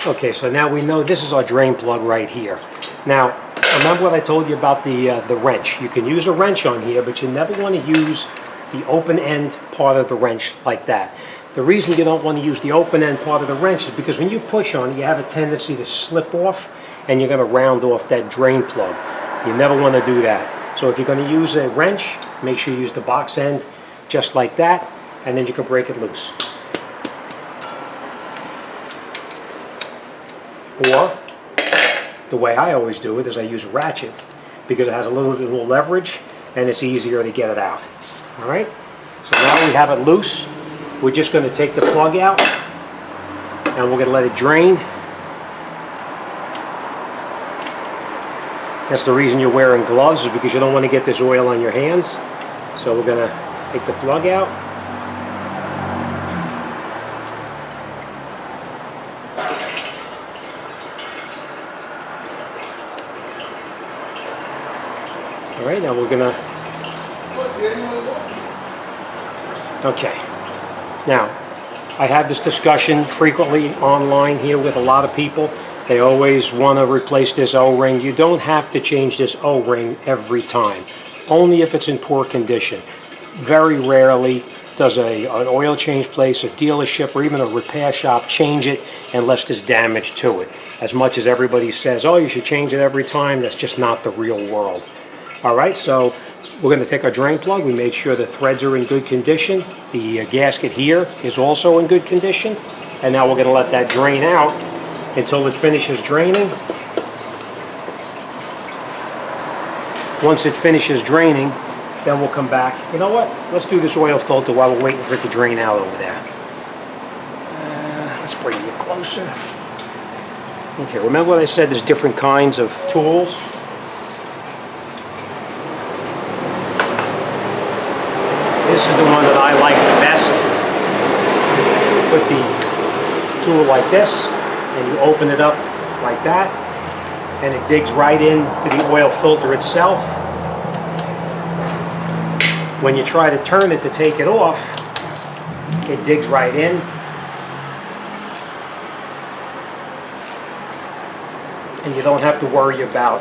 Okay, so now we know this is our drain plug right here. Now, remember what I told you about the wrench? You can use a wrench on here, but you never want to use the open end part of the wrench like that. The reason you don't want to use the open end part of the wrench is because when you push on it, you have a tendency to slip off and you're going to round off that drain plug. You never want to do that. So if you're going to use a wrench, make sure you use the box end just like that, and then you can break it loose. Or, the way I always do it is I use a ratchet because it has a little bit more leverage and it's easier to get it out. Alright, so now that we have it loose, we're just going to take the plug out and we're going to let it drain. That's the reason you're wearing gloves, is because you don't want to get this oil on your hands. So we're going to take the plug out. Alright, now we're going to... Okay. Now, I have this discussion frequently online here with a lot of people. They always want to replace this O-ring. You don't have to change this O-ring every time, only if it's in poor condition. Very rarely does an oil change place, a dealership, or even a repair shop change it unless there's damage to it. As much as everybody says, oh, you should change it every time, that's just not the real world. Alright, so we're going to take our drain plug. We made sure the threads are in good condition. The gasket here is also in good condition. And now we're going to let that drain out until it finishes draining. Once it finishes draining, then we'll come back. You know what? Let's do this oil filter while we're waiting for it to drain out over there. Let's bring it closer. Okay, remember what I said? There's different kinds of tools. This is the one that I like the best. You put the tool like this, and you open it up like that, and it digs right into the oil filter itself. When you try to turn it to take it off, it digs right in. And you don't have to worry about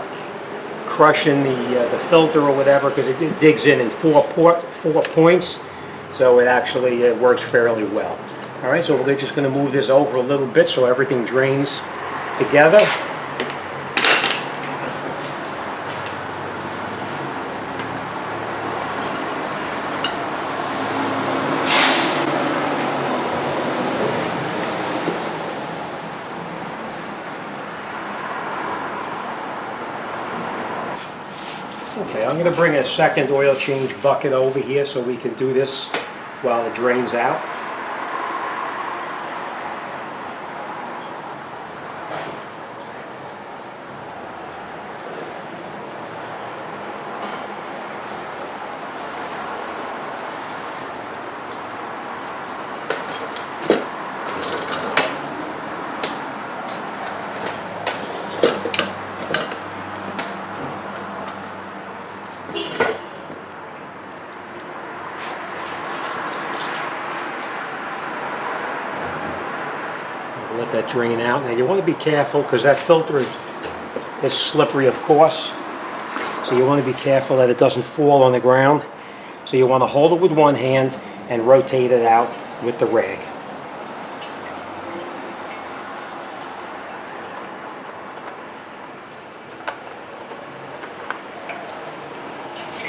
crushing the filter or whatever, because it digs in four points, so it actually works fairly well. Alright, so we're just going to move this over a little bit so everything drains together. Okay, I'm going to bring a second oil change bucket over here so we can do this while it drains out. Let that drain out. Now you want to be careful because that filter is slippery, of course. So you want to be careful that it doesn't fall on the ground. So you want to hold it with one hand and rotate it out with the rag.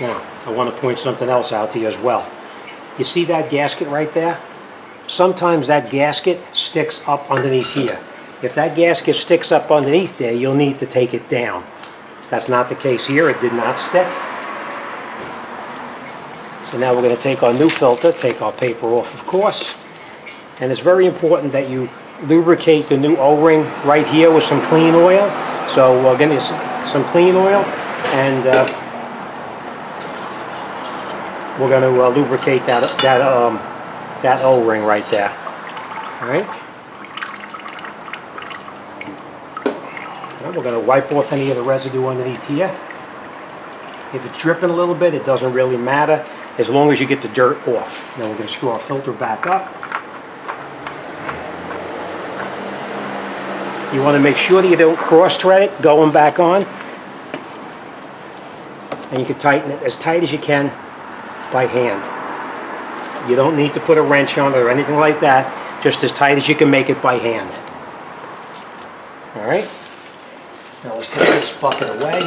Now, I want to point something else out to you as well. You see that gasket right there? Sometimes that gasket sticks up underneath here. If that gasket sticks up underneath there, you'll need to take it down. That's not the case here. It did not stick. So now we're going to take our new filter, take our paper off, of course. And it's very important that you lubricate the new O-ring right here with some clean oil. So we're going to get some clean oil, and we're going to lubricate that O-ring right there. Alright? We're going to wipe off any of the residue underneath here. If it's dripping a little bit, it doesn't really matter as long as you get the dirt off. Then we're going to screw our filter back up. You want to make sure that you don't cross-thread it going back on. And you can tighten it as tight as you can by hand. You don't need to put a wrench on it or anything like that, just as tight as you can make it by hand. All right, now let's take this bucket away.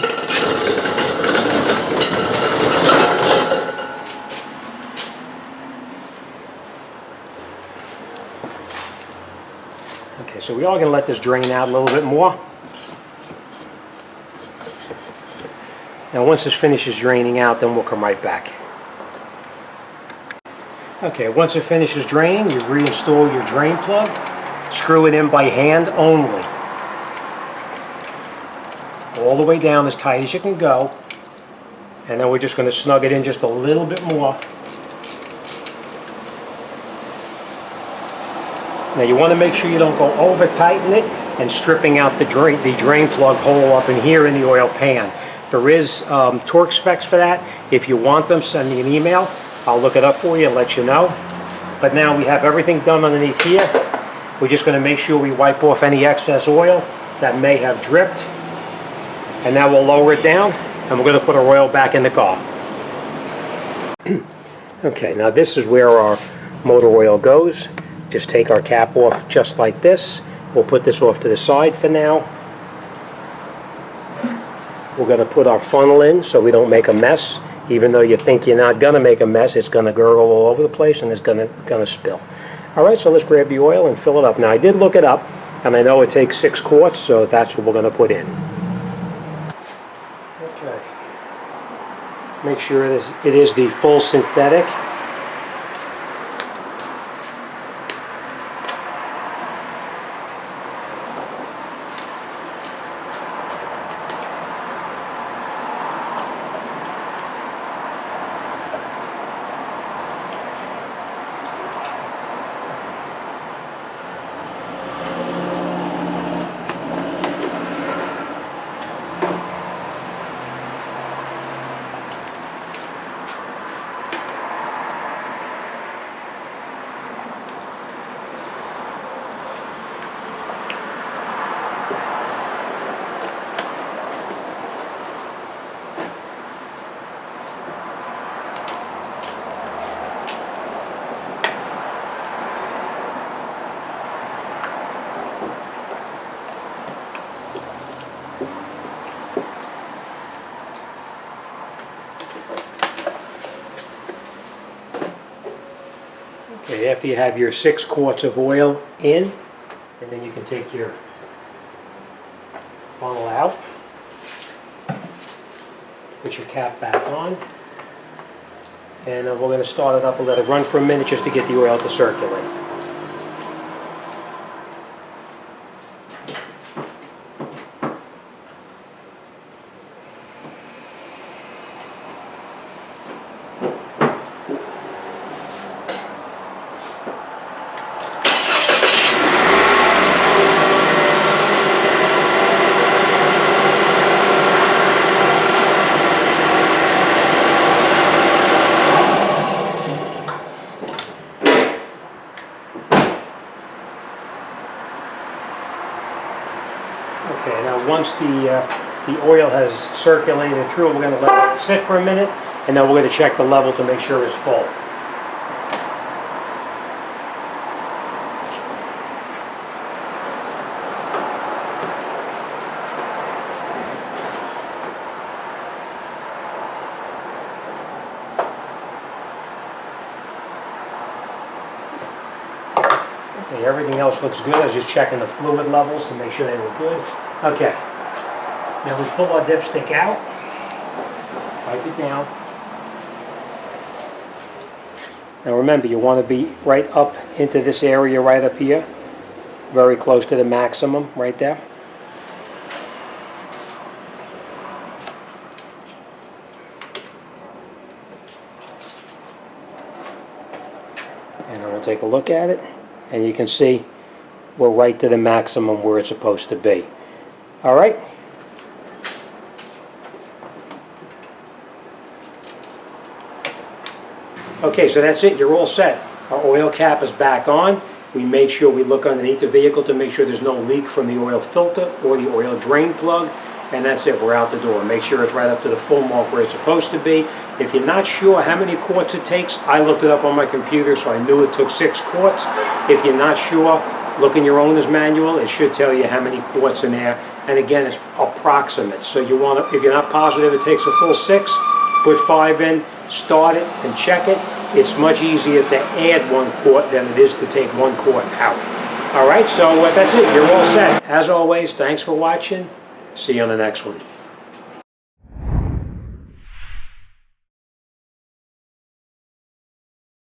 Okay, so we are going to let this drain out a little bit more. Now once this finishes draining out, then we'll come right back. Okay, once it finishes draining, you reinstall your drain plug. Screw it in by hand only. All the way down as tight as you can go. And then we're just going to snug it in just a little bit more. Now you want to make sure you don't go over tighten it and stripping out the drain plug hole up in here in the oil pan. There is torque specs for that. If you want them, send me an email. I'll look it up for you and let you know. But now we have everything done underneath here. We're just going to make sure we wipe off any excess oil that may have dripped. And now we'll lower it down and we're going to put our oil back in the car. Okay, now this is where our motor oil goes. Just take our cap off just like this. We'll put this off to the side for now. We're going to put our funnel in so we don't make a mess. Even though you think you're not going to make a mess, it's going to gurgle all over the place and it's going to spill. All right, so let's grab the oil and fill it up. Now I did look it up and I know it takes 6 quarts, so that's what we're going to put in. Okay. Make sure it is the full synthetic. Okay, after you have your 6 quarts of oil in, and then you can take your funnel out, put your cap back on, and we're going to start it up and let it run for a minute just to get the oil to circulate. Okay, now once the oil has circulated through, we're going to let it sit for a minute, and then we're going to check the level to make sure it's full. Okay, everything else looks good. I was just checking the fluid levels to make sure they were good. Okay, now we pull our dipstick out, wipe it down. Now remember, you want to be right up into this area right up here, very close to the maximum right there. And I'm going to take a look at it. And you can see we're right to the maximum where it's supposed to be. All right? Okay, so that's it. You're all set. Our oil cap is back on. We made sure we look underneath the vehicle to make sure there's no leak from the oil filter or the oil drain plug, and that's it, we're out the door. Make sure it's right up to the full mark where it's supposed to be. If you're not sure how many quarts it takes, I looked it up on my computer, so I knew it took 6 quarts. If you're not sure, look in your owner's manual. It should tell you how many quarts in there. And again, it's approximate. So you want to, if you're not positive it takes a full 6, put 5 in, start it, and check it. It's much easier to add 1 quart than it is to take 1 quart out. All right, so that's it. You're all set. As always, thanks for watching. See you on the next one.